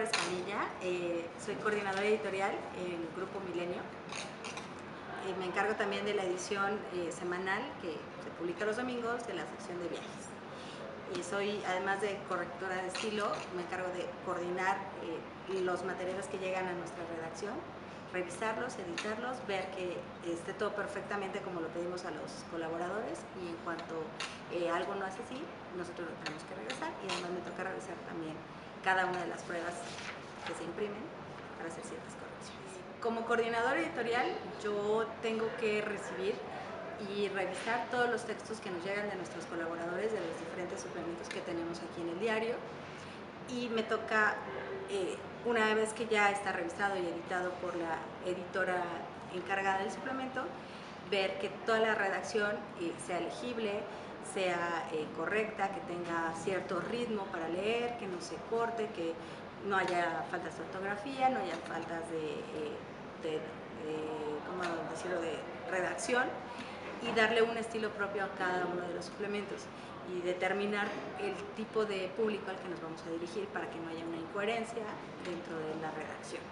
Escamilla, soy coordinadora editorial en Grupo Milenio. Me encargo también de la edición semanal que se publica los domingos de la sección de viajes. Y soy, además de correctora de estilo, me encargo de coordinar los materiales que llegan a nuestra redacción, revisarlos, editarlos, ver que esté todo perfectamente como lo pedimos a los colaboradores, y en cuanto algo no es así, nosotros lo tenemos que regresar, y además me toca revisar también cada una de las pruebas que se imprimen para hacer ciertas correcciones. Como coordinadora editorial, yo tengo que recibir y revisar todos los textos que nos llegan de nuestros colaboradores, de los diferentes suplementos que tenemos aquí en el diario, y me toca, una vez que ya está revisado y editado por la editora encargada del suplemento, ver que toda la redacción sea legible, sea correcta, que tenga cierto ritmo para leer, que no se corte, que no haya faltas de ortografía, no haya faltas ¿cómo decirlo?, de redacción, y darle un estilo propio a cada uno de los suplementos y determinar el tipo de público al que nos vamos a dirigir para que no haya una incoherencia dentro de la redacción.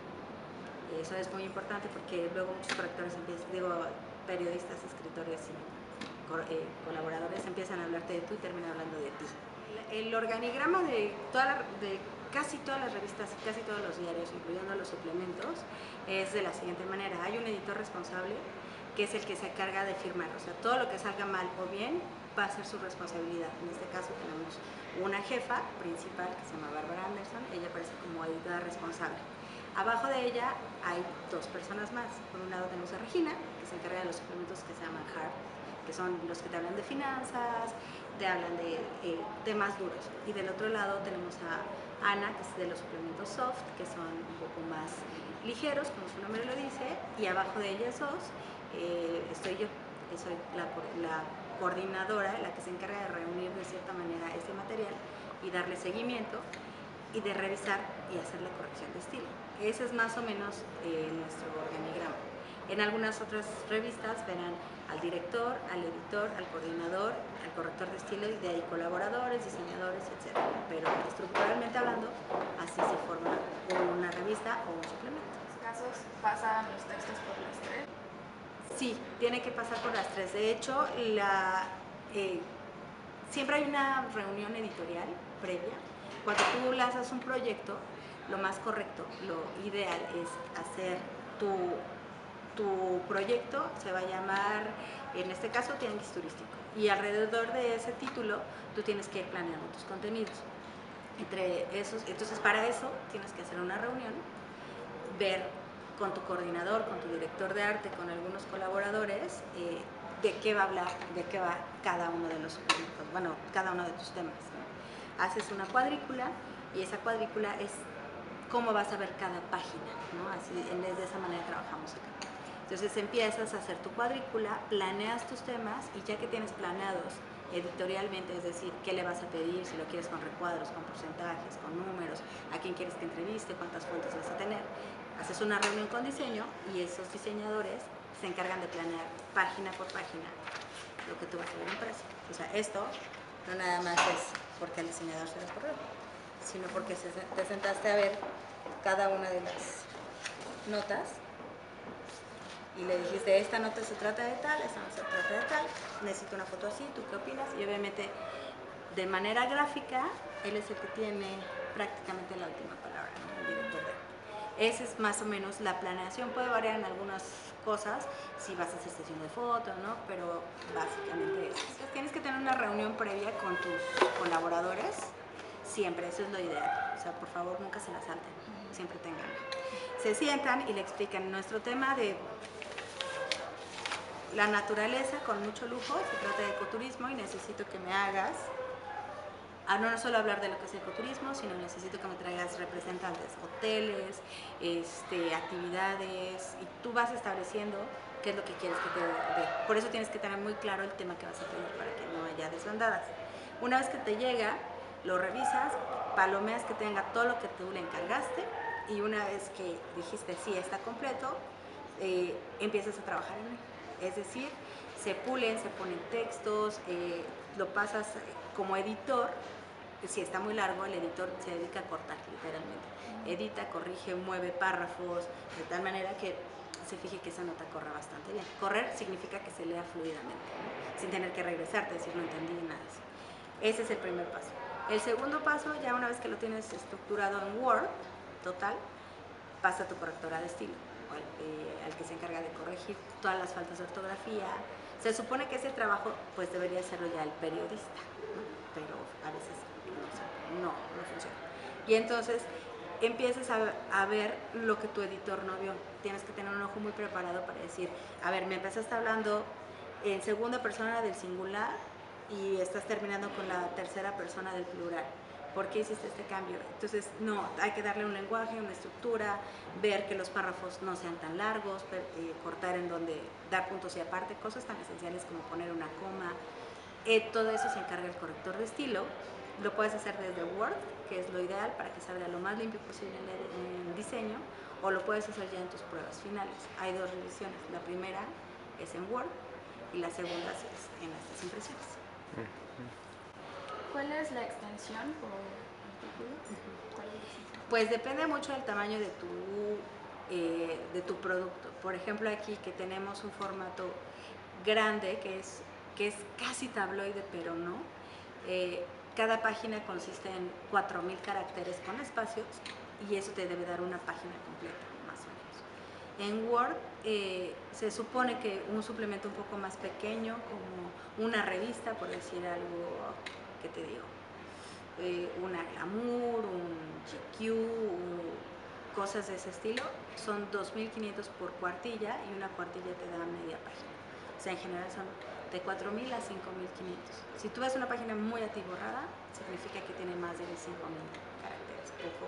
Eso es muy importante porque luego muchos correctores periodistas, escritores y colaboradores empiezan a hablarte de tú y terminan hablando de ti. El organigrama de casi todas las revistas y casi todos los diarios, incluyendo los suplementos, es de la siguiente manera. Hay un editor responsable que es el que se encarga de firmar, o sea, todo lo que salga mal o bien va a ser su responsabilidad. En este caso tenemos una jefa principal que se llama Bárbara Anderson, ella aparece como editora responsable. Abajo de ella hay dos personas más. Por un lado tenemos a Regina, que se encarga de los suplementos que se llaman hard, que son los que te hablan de finanzas, te hablan de temas duros. Y del otro lado tenemos a Ana, que es de los suplementos soft, que son un poco más ligeros, como su nombre lo dice, y abajo de ellas dos estoy yo, que soy la coordinadora, la que se encarga de reunir de cierta manera ese material y darle seguimiento y de revisar y hacer la corrección de estilo. Ese es más o menos nuestro organigrama. En algunas otras revistas verán al director, al editor, al coordinador, al corrector de estilo, y de ahí colaboradores, diseñadores, etc. Pero estructuralmente hablando, así se forma una revista o un suplemento. ¿En los casos pasan los textos por las tres? Sí, tiene que pasar por las tres. De hecho, siempre hay una reunión editorial previa. Cuando tú lanzas un proyecto, lo más correcto, lo ideal es hacer tu proyecto, se va a llamar, en este caso, Tianguis Turístico. Y alrededor de ese título, tú tienes que ir planeando tus contenidos. Entonces, para eso tienes que hacer una reunión, ver con tu coordinador, con tu director de arte, con algunos colaboradores, de qué va a hablar, de qué va cada uno de los públicos, bueno, cada uno de tus temas, ¿no? Haces una cuadrícula y esa cuadrícula es cómo vas a ver cada página, ¿no? Así, de esa manera trabajamos acá. Entonces empiezas a hacer tu cuadrícula, planeas tus temas, y ya que tienes planeados editorialmente, es decir, qué le vas a pedir, si lo quieres con recuadros, con porcentajes, con números, a quién quieres que entreviste, cuántas fuentes vas a tener, haces una reunión con diseño y esos diseñadores se encargan de planear página por página lo que tú vas a ver impreso. O sea, esto no nada más es porque al diseñador se les ocurrió, sino porque te sentaste a ver cada una de las notas y le dijiste, esta nota se trata de tal, esta no se trata de tal, necesito una foto así, ¿tú qué opinas? Y obviamente, de manera gráfica, él es el que tiene prácticamente la última palabra, ¿no? El director de arte. Esa es más o menos la planeación. Puede variar en algunas cosas, si vas a hacer sesión de fotos, ¿no? Pero básicamente eso. Entonces, tienes que tener una reunión previa con tus colaboradores, siempre, eso es lo ideal. O sea, por favor, nunca se la salten, siempre tengan. Se sientan y le explican nuestro tema de la naturaleza con mucho lujo, se trata de ecoturismo y necesito que me hagas, no solo hablar de lo que es ecoturismo, sino necesito que me traigas representantes, hoteles, actividades, y tú vas estableciendo qué es lo que quieres que te dé. Por eso tienes que tener muy claro el tema que vas a pedir para que no haya desbandadas. Una vez que te llega, lo revisas, palomeas que tenga todo lo que tú le encargaste, y una vez que dijiste sí, está completo, empiezas a trabajar en él. Es decir, se pulen, se ponen textos, lo pasas como editor, si está muy largo, el editor se dedica a cortar, literalmente. Edita, corrige, mueve párrafos, de tal manera que se fije que esa nota corra bastante bien. Correr significa que se lea fluidamente, ¿no? Sin tener que regresarte, decir no entendí nada de eso. Ese es el primer paso. El segundo paso, ya una vez que lo tienes estructurado en Word, total, pasa a tu correctora de estilo, al que se encarga de corregir todas las faltas de ortografía. Se supone que ese trabajo pues debería hacerlo ya el periodista, ¿no? Pero a veces no funciona. Y entonces empiezas a ver lo que tu editor no vio. Tienes que tener un ojo muy preparado para decir, a ver, me empezaste hablando en segunda persona del singular y estás terminando con la tercera persona del plural. ¿Por qué hiciste este cambio? Entonces, no, hay que darle un lenguaje, una estructura, ver que los párrafos no sean tan largos, cortar en donde, dar puntos y aparte, cosas tan esenciales como poner una coma. Todo eso se encarga el corrector de estilo. Lo puedes hacer desde Word, que es lo ideal para que salga lo más limpio posible en el diseño, o lo puedes hacer ya en tus pruebas finales. Hay dos revisiones. La primera es en Word y la segunda es en estas impresiones. ¿Cuál es la extensión por artículo? ¿Cuál es la extensión? Pues depende mucho del tamaño de tu producto. Por ejemplo, aquí que tenemos un formato grande que es casi tabloide, pero no. Cada página consiste en 4000 caracteres con espacios y eso te debe dar una página completa, más o menos. En Word se supone que un suplemento un poco más pequeño, como una revista, por decir algo, ¿qué te digo? Una Glamour, un GQ, cosas de ese estilo, son 2500 por cuartilla y una cuartilla te da media página. O sea, en general son de 4000 a 5500. Si tú ves una página muy atiborrada, significa que tiene más de 5000 caracteres, poco.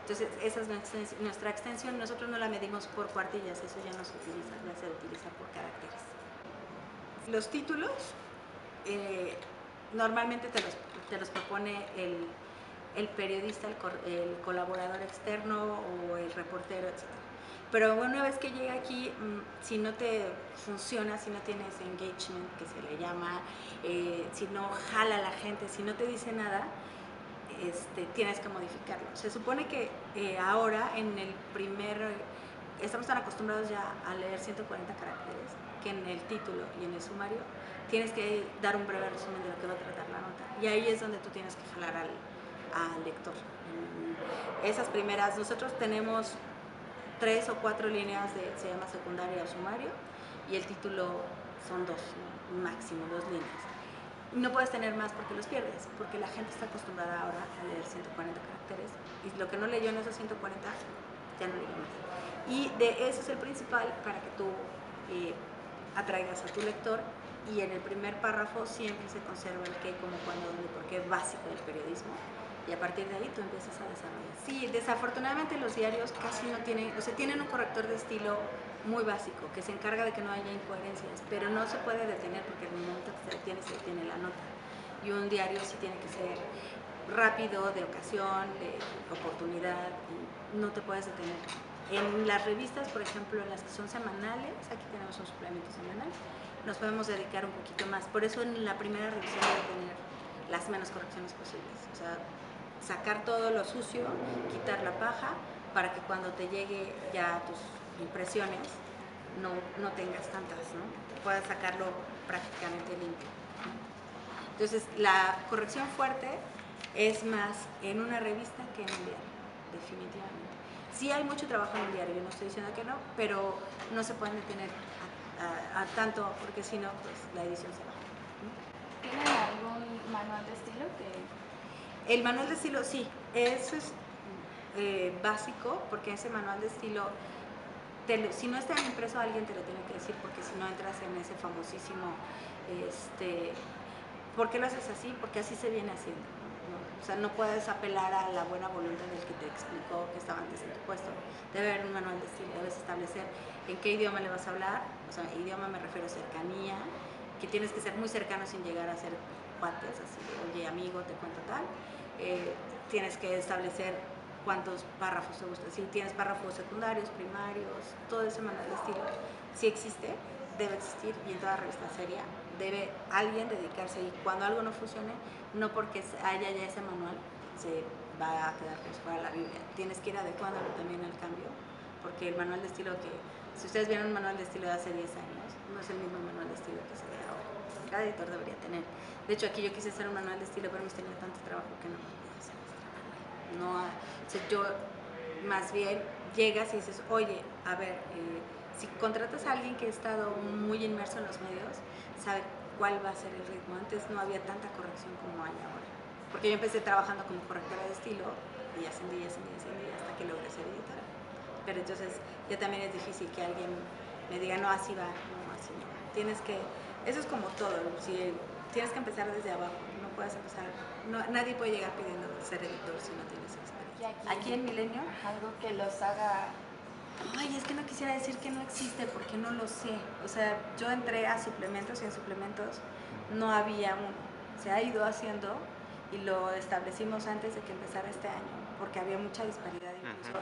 Entonces, esa es nuestra extensión. Nosotros no la medimos por cuartillas, eso ya no se utiliza, ya se utiliza por caracteres. Los títulos, normalmente te los propone el periodista, el colaborador externo o el reportero, etc. Pero una vez que llega aquí, si no te funciona, si no tienes engagement, que se le llama, si no jala a la gente, si no te dice nada, tienes que modificarlo. Se supone que ahora estamos tan acostumbrados ya a leer 140 caracteres que en el título y en el sumario tienes que dar un breve resumen de lo que va a tratar la nota. Y ahí es donde tú tienes que jalar al lector. Esas primeras, nosotros tenemos 3 o 4 líneas se llama secundaria o sumario, y el título son 2, ¿no? Máximo 2 líneas. No puedes tener más porque los pierdes, porque la gente está acostumbrada ahora a leer 140 caracteres y lo que no leyó en esos 140 ya no leyó más. Y eso es el principal para que tú atraigas a tu lector, y en el primer párrafo siempre se conserva el qué, cómo, cuándo, dónde, por qué básico del periodismo, y a partir de ahí tú empiezas a desarrollar. Sí, desafortunadamente los diarios casi no tienen, o sea, tienen un corrector de estilo muy básico que se encarga de que no haya incoherencias, pero no se puede detener porque en el momento que se detiene la nota. Y un diario sí tiene que ser rápido, de ocasión, de oportunidad, y no te puedes detener. En las revistas, por ejemplo, en las que son semanales, aquí tenemos un suplemento semanal, nos podemos dedicar un poquito más. Por eso en la primera revisión debe tener las menos correcciones posibles. O sea, sacar todo lo sucio, quitar la paja, para que cuando te llegue ya a tus impresiones no tengas tantas, ¿no? Puedas sacarlo prácticamente limpio. Entonces, la corrección fuerte es más en una revista que en un diario, definitivamente. Sí hay mucho trabajo en un diario, yo no estoy diciendo que no, pero no se pueden detener a tanto, porque si no, pues la edición se va. ¿Tienen algún manual de estilo que...? El manual de estilo, sí, eso es básico, porque ese manual de estilo, si no está impreso, alguien te lo tiene que decir, porque si no entras en ese famosísimo, ¿por qué lo haces así? Porque así se viene haciendo, ¿no? O sea, no puedes apelar a la buena voluntad del que te explicó que estaba antes en tu puesto. Debe haber un manual de estilo, debes establecer en qué idioma le vas a hablar, o sea, idioma me refiero a cercanía, que tienes que ser muy cercano sin llegar a ser cuates, así de, oye, amigo, te cuento tal. Tienes que establecer cuántos párrafos te gusta, si tienes párrafos secundarios, primarios, todo ese manual de estilo, si existe, debe existir, y en toda revista seria debe alguien dedicarse, y cuando algo no funcione, no porque haya ya ese manual, se va a quedar como si fuera la Biblia. Tienes que ir adecuándolo también al cambio, porque el manual de estilo que, si ustedes vieron un manual de estilo de hace 10 años, no es el mismo manual de estilo que se ve ahora. Cada editor debería tener. De hecho, aquí yo quise hacer un manual de estilo, pero hemos tenido tanto trabajo que no me puedo hacer este manual. No, o sea, yo más bien llegas y dices, oye, a ver, si contratas a alguien que ha estado muy inmerso en los medios, sabe cuál va a ser el ritmo. Antes no había tanta corrección como hay ahora. Porque yo empecé trabajando como correctora de estilo y ascendí hasta que logré ser editora. Pero entonces ya también es difícil que alguien me diga, no, así va, no, así no. Tienes que, eso es como todo, si tienes que empezar desde abajo, no puedes empezar, nadie puede llegar pidiendo ser editor si no tienes experiencia. Aquí en Milenio, algo que los haga... Ay, es que no quisiera decir que no existe porque no lo sé. O sea, yo entré a suplementos y en suplementos no había uno. Se ha ido haciendo y lo establecimos antes de que empezara este año porque había mucha disparidad incluso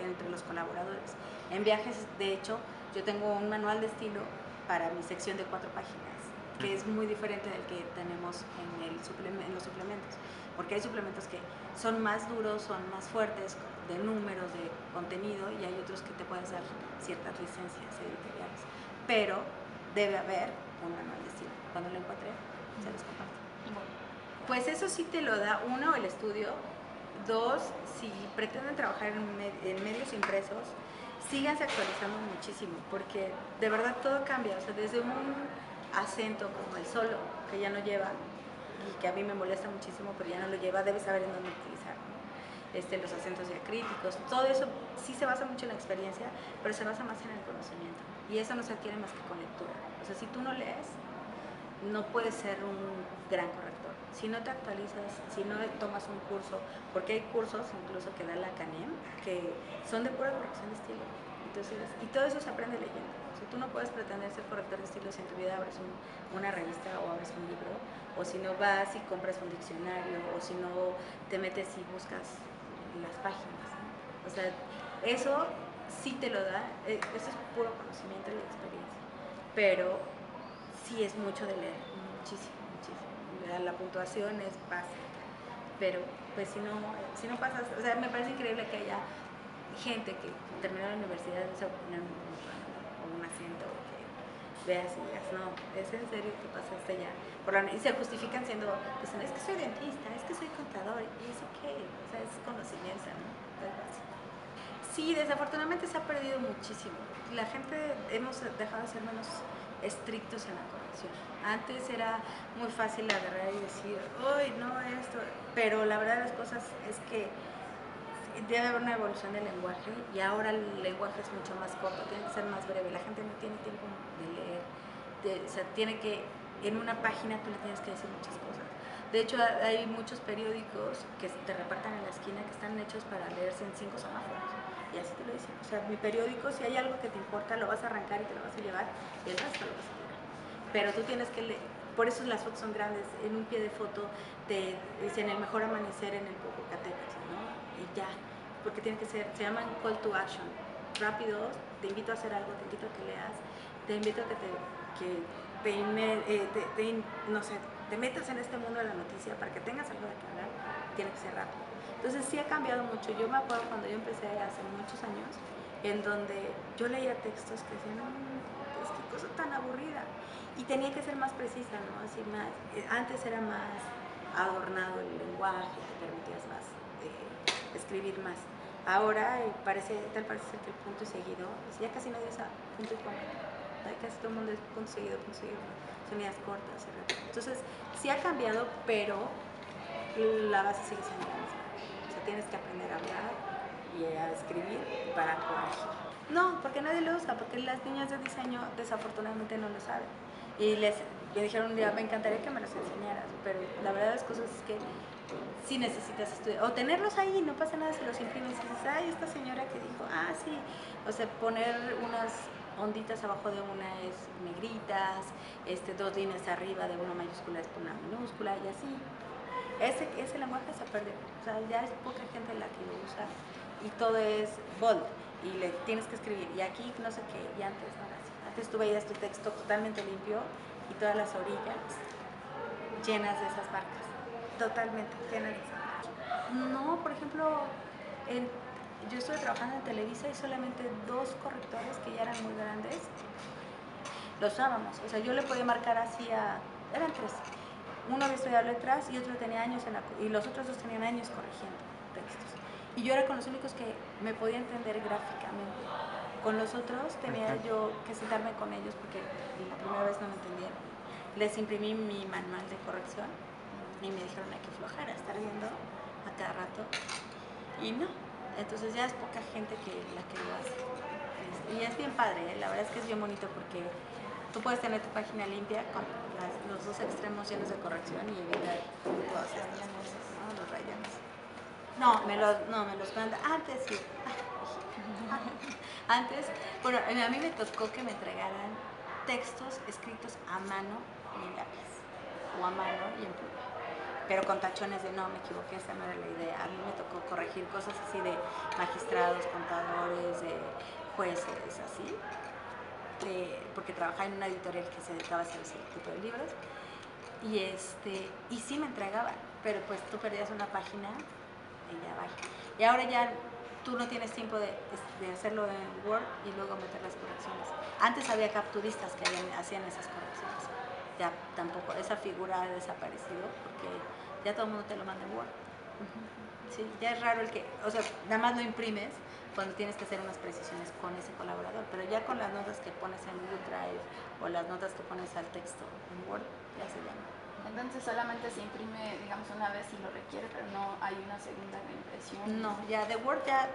entre los colaboradores. En viajes, de hecho, yo tengo un manual de estilo para mi sección de 4 páginas, que es muy diferente del que tenemos en los suplementos, porque hay suplementos que son más duros, son más fuertes de números, de contenido, y hay otros que te puedes dar ciertas licencias editoriales, pero debe haber un manual de estilo. Cuando lo encuentre, se los comparto. Pues eso sí te lo da, uno, el estudio; dos, si pretenden trabajar en medios impresos, síganse actualizando muchísimo, porque de verdad todo cambia, o sea, desde un acento como el solo, que ya no lleva, y que a mí me molesta muchísimo, pero ya no lo lleva, debes saber en dónde utilizarlo. Los acentos diacríticos, todo eso sí se basa mucho en la experiencia, pero se basa más en el conocimiento, y eso no se adquiere más que con lectura. O sea, si tú no lees, no puedes ser un gran corrector. Si no te actualizas, si no tomas un curso, porque hay cursos incluso que da la CANEM que son de pura corrección de estilo. Entonces, y todo eso se aprende leyendo. O sea, tú no puedes pretender ser corrector de estilo si en tu vida abres una revista o abres un libro, o si no vas y compras un diccionario, o si no te metes y buscas las páginas, ¿no? O sea, eso sí te lo da, eso es puro conocimiento y experiencia, pero sí es mucho de leer, muchísimo. La puntuación es básica, pero pues si no pasas, o sea, me parece increíble que haya gente que terminó la universidad y no sabe poner un puntuación o un acento, que veas y digas, no, es en serio que pasaste ya y se justifican siendo, pues, es que soy dentista, es que soy contador, y eso qué, o sea, es conocimiento, ¿no? Es básico. Sí, desafortunadamente se ha perdido muchísimo. La gente hemos dejado de ser menos estrictos en la corrección. Antes era muy fácil agarrar y decir, uy, no, esto, pero la verdad de las cosas es que debe haber una evolución del lenguaje, y ahora el lenguaje es mucho más corto, tiene que ser más breve. La gente no tiene tiempo de leer, o sea, tiene que, en una página tú le tienes que decir muchas cosas. De hecho, hay muchos periódicos que te repartan en la esquina que están hechos para leerse en 5 semáforos. Y así te lo dicen. O sea, mi periódico, si hay algo que te importa, lo vas a arrancar y te lo vas a llevar, y el resto lo vas a llevar. Pero tú tienes que leer. Por eso las fotos son grandes. En un pie de foto te dicen el mejor amanecer en el Popocatépetl, ¿no? Y ya. Porque tiene que ser, se llaman call to action. Rápidos, te invito a hacer algo, te invito a que leas, te invito a que no sé, te metas en este mundo de la noticia para que tengas algo de qué hablar. Tiene que ser rápido. Entonces sí ha cambiado mucho. Yo me acuerdo cuando yo empecé hace muchos años, en donde yo leía textos que decían, es que cosa tan aburrida, y tenía que ser más precisa, ¿no? Así más, antes era más adornado el lenguaje, te permitías más escribir más. Ahora parece ser que el punto y seguido, pues ya casi nadie usa punto y coma. Casi todo el mundo es punto seguido, son ideas cortas. Entonces sí ha cambiado, pero la base sigue siendo la misma. O sea, tienes que aprender a hablar y a escribir para corregir. No, porque nadie lo usa, porque las niñas de diseño desafortunadamente no lo saben. Y me dijeron un día, me encantaría que me los enseñaras, pero la verdad de las cosas es que sí necesitas estudiar, o tenerlos ahí, no pasa nada si los imprimes y dices, ay, esta señora que dijo, ah, sí, o sea, poner unas onditas abajo de una es negritas, 2 líneas arriba de una mayúscula es una minúscula, y así. Ese lenguaje se perdió, o sea, ya es poca gente la que lo usa, y todo es bold, y le tienes que escribir, y aquí no sé qué, y antes no era así. Antes tú veías tu texto totalmente limpio, y todas las orillas llenas de esas barcas, totalmente llenas de esas barcas. No, por ejemplo, yo estuve trabajando en Televisa y solamente 2 correctores que ya eran muy grandes los usábamos. O sea, yo le podía marcar así eran 3. Uno había estudiado letras y otro tenía años y los otros 2 tenían años corrigiendo textos. Y yo era con los únicos que me podía entender gráficamente. Con los otros tenía yo que sentarme con ellos porque la primera vez no me entendieron. Les imprimí mi manual de corrección y me dijeron hay que flojera, estar viendo a cada rato. Y no, entonces ya es poca gente la que lo hace. Y es bien padre, la verdad es que es bien bonito porque tú puedes tener tu página limpia con los 2 extremos llenos de corrección y evitar todas estas cosas, ¿no? Los rayones. No, me los manda. Antes sí. Antes, bueno, a mí me tocó que me entregaran textos escritos a mano y en lápiz. O a mano y en pluma. Pero con tachones de no, me equivoqué, esa no era la idea. A mí me tocó corregir cosas así de magistrados, contadores, de jueces, así. Porque trabajaba en una editorial que se dedicaba a hacer ese tipo de libros. Y sí me entregaban, pero pues tú perdías una página y ya va. Y ahora ya tú no tienes tiempo de hacerlo en Word y luego meter las correcciones. Antes había capturistas que hacían esas correcciones. Ya tampoco, esa figura ha desaparecido porque ya todo el mundo te lo manda en Word. Sí, ya es raro o sea, nada más lo imprimes cuando tienes que hacer unas precisiones con ese colaborador, pero ya con las notas que pones en Google Drive o las notas que pones al texto en Word, ya se llama. Entonces solamente se imprime, digamos, una vez si lo requiere, pero no hay una segunda impresión. No, ya de Word ya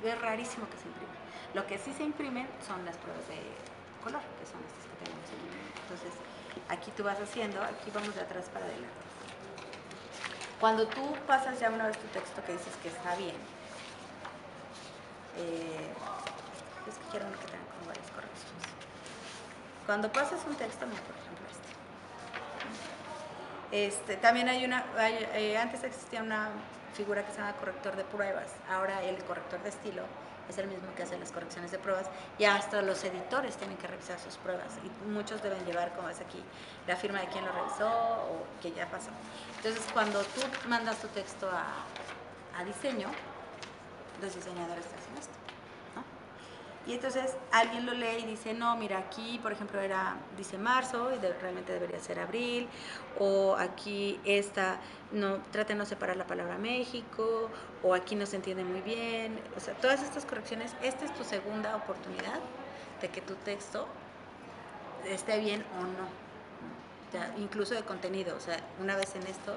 es rarísimo que se imprime. Lo que sí se imprimen son las pruebas de color, que son estas que tenemos aquí. Entonces, aquí tú vas haciendo, aquí vamos de atrás para adelante. Cuando tú pasas ya una vez tu texto que dices que está bien, es que quiero uno que tenga como varias correcciones. Cuando pasas un texto, por ejemplo también antes existía una figura que se llama corrector de pruebas, ahora el corrector de estilo es el mismo que hace las correcciones de pruebas y hasta los editores tienen que revisar sus pruebas y muchos deben llevar, como es aquí, la firma de quien lo revisó o que ya pasó. Entonces cuando tú mandas tu texto a diseño, los diseñadores te hacen esto, ¿no? Y entonces alguien lo lee y dice, no, mira, aquí por ejemplo dice marzo y realmente debería ser abril, o aquí trata de no separar la palabra México, o aquí no se entiende muy bien. O sea, todas estas correcciones, esta es tu segunda oportunidad de que tu texto esté bien o no. Ya, incluso de contenido, o sea, una vez en esto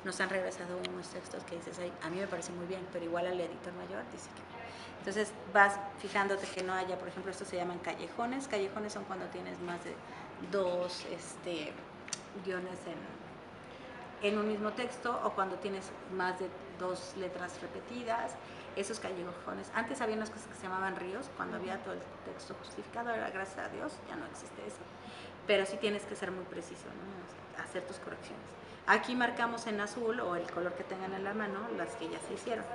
nos han regresado unos textos que dices, ay, a mí me parece muy bien, pero igual al editor mayor dice que no. Entonces vas fijándote que no haya, por ejemplo, estos se llaman callejones. Callejones son cuando tienes más de 2 guiones en un mismo texto o cuando tienes más de 2 letras repetidas. Esos callejones, antes había unas cosas que se llamaban ríos, cuando había todo el texto justificado, ahora gracias a Dios ya no existe eso. Pero sí tienes que ser muy preciso, ¿no? O sea, hacer tus correcciones. Aquí marcamos en azul o el color que tengan en la mano las que ya se hicieron.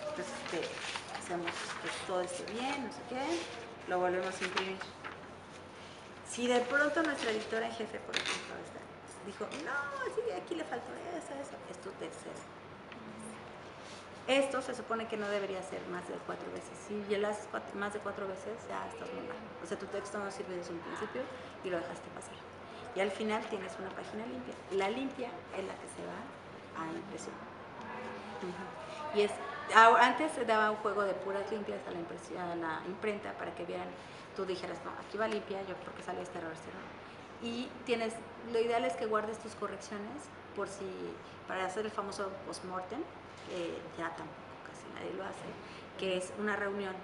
Entonces hacemos que todo esté bien, no sé qué, lo volvemos a imprimir. Si de pronto nuestra editora en jefe, por ejemplo, dijo, no, sí, aquí le faltó eso, es tu tercero. Esto se supone que no debería ser más de 4 veces. Si ya lo haces más de 4 veces, ya estás muy mal. O sea, tu texto no sirve desde un principio y lo dejaste pasar. Y al final tienes una página limpia. La limpia es la que se va a impresión. Y antes se daba un juego de puras limpias a la imprenta para que vieran, tú dijeras, no, aquí va limpia, yo porque sale este error, este error. Y lo ideal es que guardes tus correcciones para hacer el famoso post-mortem, que ya tampoco casi nadie lo hace, que es una reunión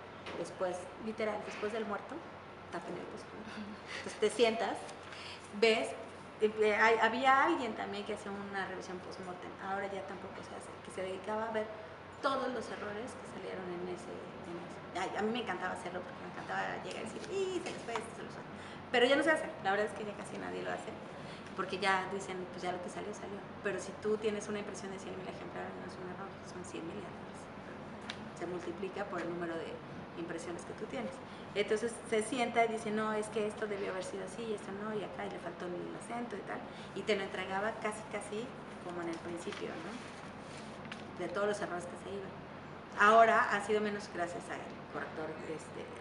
literal, después del muerto, tapen el post-mortem. Entonces te sientas, ves, había alguien también que hacía una revisión post-mortem, ahora ya tampoco se hace, que se dedicaba a ver todos los errores que salieron en ese. A mí me encantaba hacerlo porque me encantaba llegar y decir, se les fue esto, se les fue. Pero ya no se hace, la verdad es que ya casi nadie lo hace, porque ya dicen, pues ya lo que salió, salió. Pero si tú tienes una impresión de 100,000 ejemplares, no es un error, son 100,000 errores. Se multiplica por el número de impresiones impresiones que tú tienes. Entonces se sienta y dice, no, es que esto debió haber sido así, esto no, y acá y le faltó el acento y tal, y te lo entregaba casi como en el principio, ¿no? De todos los errores que se iban. Ahora ha sido menos gracias al corrector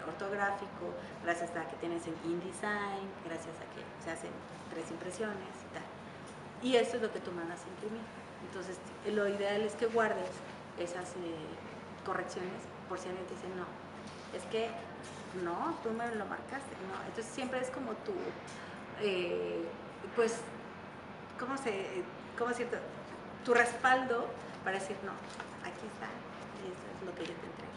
ortográfico, gracias a que tienes el InDesign, gracias a que se hacen 3 impresiones y tal. Y eso es lo que tú mandas a imprimir. Entonces, lo ideal es que guardes esas correcciones por si alguien te dice, no, es que no, tú me lo marcaste, no. Entonces, siempre es como tu, pues, ¿cómo decirte? Tu respaldo para decir, no, aquí está, y eso es lo que yo te entrego.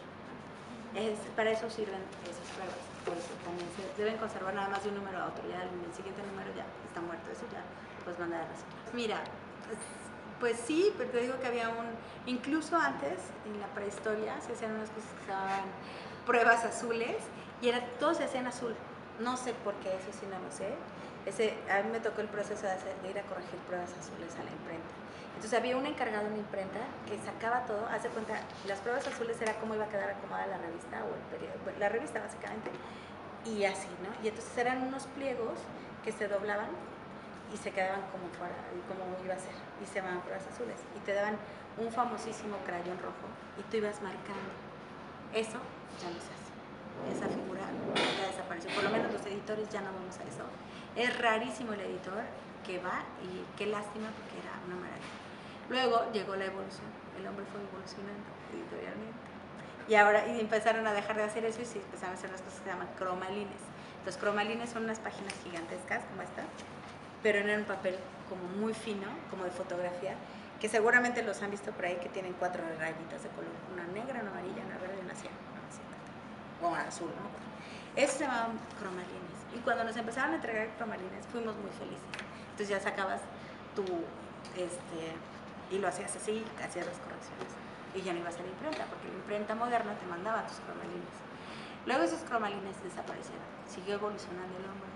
Para eso sirven esas pruebas, por eso también se deben conservar nada más de un número a otro, ya el siguiente número ya está muerto, eso ya pues mandar a reciclar. Mira, pues sí, pero te digo que había incluso antes, en la prehistoria, se hacían unas cosas que se llamaban pruebas azules, y todo se hacía en azul. No sé por qué, eso sí no lo sé. A mí me tocó el proceso de ir a corregir pruebas azules a la imprenta. Entonces había un encargado en la imprenta que sacaba todo, haz de cuenta, las pruebas azules era cómo iba a quedar acomodada la revista o el periódico, la revista básicamente, y así, ¿no? Y entonces eran unos pliegos que se doblaban y se quedaban como fuera, como iba a ser, y se llamaban pruebas azules, y te daban un famosísimo crayón rojo, y tú ibas marcando. Eso ya no se hace. Esa figura ya desapareció, por lo menos los editores ya no vamos a eso. Es rarísimo el editor que va, y qué lástima porque era una maravilla. Luego llegó la evolución, el hombre fue evolucionando editorialmente. Y ahora empezaron a dejar de hacer eso y sí, empezaron a hacer unas cosas que se llaman cromalines. Los cromalines son unas páginas gigantescas como esta, pero en un papel como muy fino, como de fotografía, que seguramente los han visto por ahí, que tienen 4 rayitas de color, una negra, una amarilla, una verde y una cian, o una azul, ¿no? Eso se llamaban cromalines. Y cuando nos empezaron a entregar cromalines, fuimos muy felices. Entonces ya sacabas tu, y lo hacías así, hacías las correcciones. Y ya no ibas a la imprenta, porque la imprenta moderna te mandaba tus cromalines. Luego esos cromalines desaparecieron, siguió evolucionando el hombre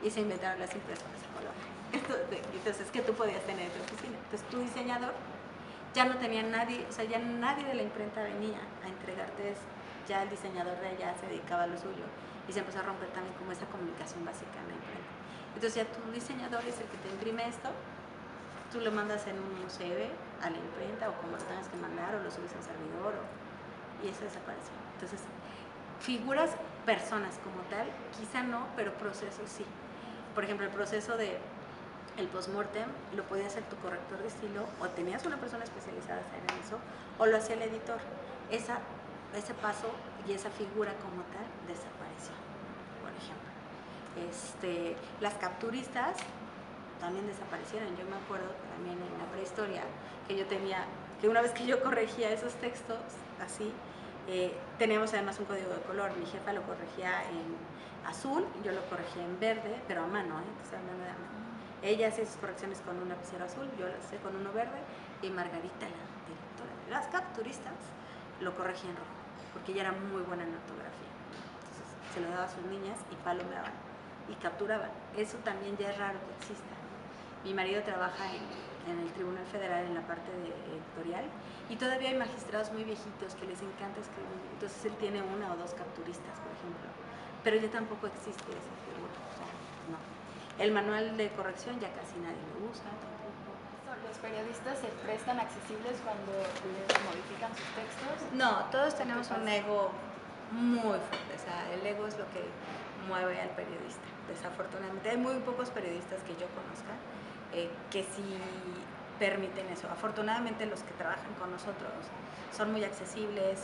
y se inventaron las impresoras a color. Entonces, ¿qué tú podías tener en tu oficina? Entonces, tu diseñador ya no tenía nadie, o sea, ya nadie de la imprenta venía a entregarte eso. Ya el diseñador de allá se dedicaba a lo suyo y se empezó a romper también como esa comunicación básica en la imprenta. Entonces, ya tu diseñador es el que te imprime esto, tú lo mandas en un USB a la imprenta o como lo tengas que mandar, o lo subes al servidor, y eso desapareció. Entonces, figuras, personas como tal, quizá no, pero procesos sí. Por ejemplo, el proceso de el postmortem lo podía hacer tu corrector de estilo, o tenías una persona especializada en eso, o lo hacía el editor. Ese paso y esa figura como tal desapareció, por ejemplo. Las capturistas también desaparecieron. Yo me acuerdo también en la prehistoria que yo tenía, que una vez que yo corregía esos textos así, teníamos además un código de color. Mi jefa lo corregía en azul, yo lo corregía en verde, pero a mano, estoy hablando de a mano. Ella hacía sus correcciones con un lapicero azul, yo las hacía con uno verde, y Margarita, la directora de las capturistas, lo corregía en rojo, porque ella era muy buena en ortografía. Entonces se lo daba a sus niñas y palomeaban y capturaban. Eso también ya es raro que exista. Mi marido trabaja en el Tribunal Federal en la parte editorial, y todavía hay magistrados muy viejitos que les encanta escribir. Entonces él tiene 1 o 2 capturistas, por ejemplo, pero ya tampoco existe esa figura. O sea, no. El manual de corrección ya casi nadie lo usa tampoco. ¿Los periodistas se prestan accesibles cuando les modifican sus textos? No, todos tenemos un ego muy fuerte. O sea, el ego es lo que mueve al periodista, desafortunadamente. Hay muy pocos periodistas que yo conozca que sí permiten eso. Afortunadamente los que trabajan con nosotros son muy accesibles,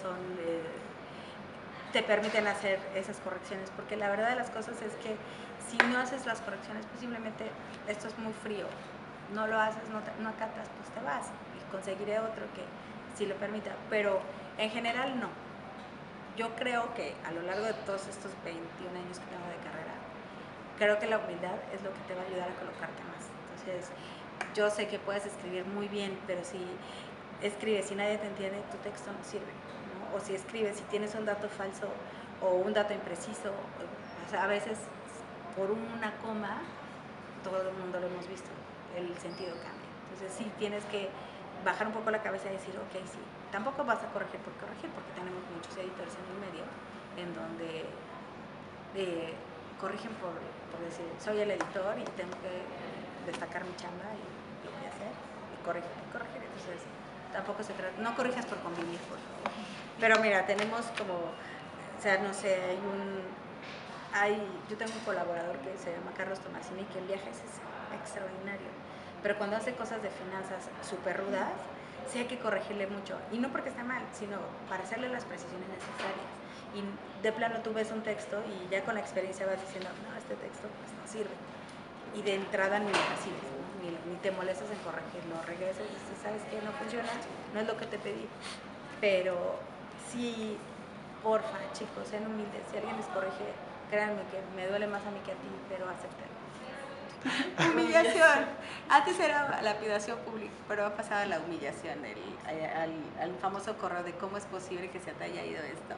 te permiten hacer esas correcciones, porque la verdad de las cosas es que si no haces las correcciones, pues simplemente esto es muy frío, no lo haces, no acatas, pues te vas y conseguiré otro que sí lo permita, pero en general no. Yo creo que a lo largo de todos estos 21 años que tengo de carrera, creo que la humildad es lo que te va a ayudar a colocarte más. Entonces, yo sé que puedes escribir muy bien, pero si escribes y nadie te entiende, tu texto no sirve, ¿no? O si escribes y tienes un dato falso o un dato impreciso, o sea, a veces por una coma, todo el mundo lo hemos visto, el sentido cambia. Entonces sí tienes que bajar un poco la cabeza y decir, ok, sí, tampoco vas a corregir por corregir, porque tenemos muchos editores en el medio corrigen por decir, soy el editor y tengo que destacar mi chamba y lo voy a hacer, y corrigen. Entonces, tampoco se trata, no corrijas por convivir, por favor. Pero mira, tenemos como, o sea, no sé, yo tengo un colaborador que se llama Carlos Tomasini, que el viaje es extraordinario, pero cuando hace cosas de finanzas súper rudas, sí hay que corregirle mucho, y no porque esté mal, sino para hacerle las precisiones necesarias. Y de plano tú ves un texto y ya con la experiencia vas diciendo, no, este texto pues no sirve. Y de entrada ni así, ni te molestas en corregirlo, regresas y dices, ¿sabes qué? No funciona, no es lo que te pedí. Pero sí, porfa, chicos, sean humildes. Si alguien les corrige, créanme que me duele más a mí que a ti, pero acéptenlo. Humillación. Antes era lapidación pública, pero ha pasado a la humillación, al famoso correo de cómo es posible que se te haya ido esto.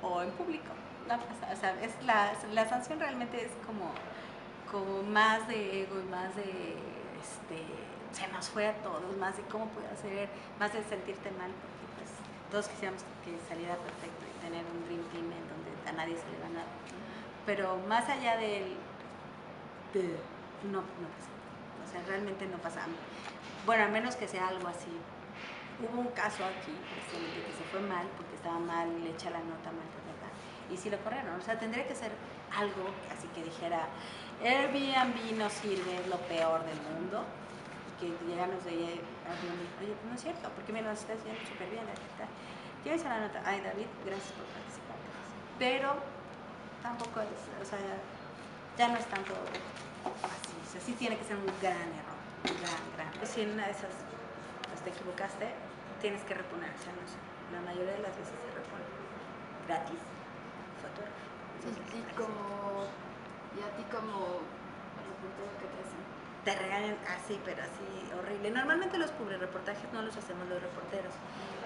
O en público. No pasa, o sea, la sanción realmente es como más de ego y más de se nos fue a todos, más de cómo puede hacer, más de sentirte mal, porque pues todos quisiéramos que saliera perfecto y tener un dream team en donde a nadie se le va nada. Pero más allá no pasa. O sea, realmente no pasa. Bueno, a menos que sea algo así. Hubo un caso aquí de que se fue mal porque estaba mal, le echa la nota mal, y sí lo corrieron. O sea, tendría que ser algo así que dijera, Airbnb no sirve, es lo peor del mundo, que llegan los de oye, pues no es cierto, porque me lo estás haciendo súper bien, ¿qué hizo la nota? Ay, David, gracias por participar. Pero tampoco es, o sea, ya no es tanto así, o sea, sí tiene que ser un gran error, gran. Pues si en una de esas pues, te equivocaste, tienes que reponer, o sea, no sé, la mayoría de las veces se repone gratis. Y a ti como reportero, ¿qué te hacen? Te regañan así, pero así horrible. Normalmente los reportajes no los hacemos los reporteros.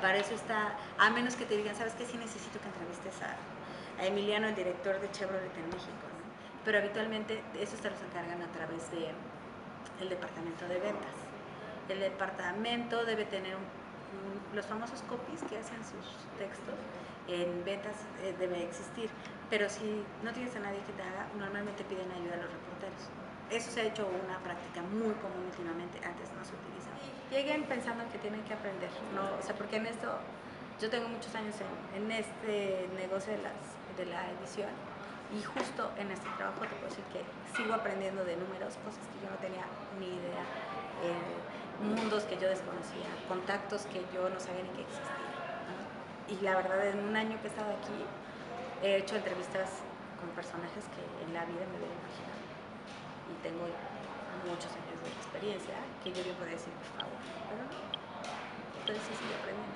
Para eso está, a menos que te digan, ¿sabes qué? Sí necesito que entrevistes a Emiliano, el director de Chevrolet en México, ¿no? Pero habitualmente esos te los encargan a través del departamento de ventas. El departamento debe tener los famosos copies que hacen sus textos en ventas debe existir, pero si no tienes a nadie que te haga, normalmente piden ayuda a los reporteros. Eso se ha hecho una práctica muy común últimamente, antes no se utilizaba. Lleguen pensando que tienen que aprender, ¿no? O sea, porque en esto, yo tengo muchos años en este negocio de la edición, y justo en este trabajo te puedo decir que sigo aprendiendo de números, cosas que yo no tenía ni idea, mundos que yo desconocía, contactos que yo no sabía ni que existían, ¿no? Y la verdad, en un año que he estado aquí, he hecho entrevistas con personajes que en la vida me hubiera imaginado. Y tengo muchos años de experiencia que yo bien podría decir, por favor, pero no. Entonces sí, aprendí.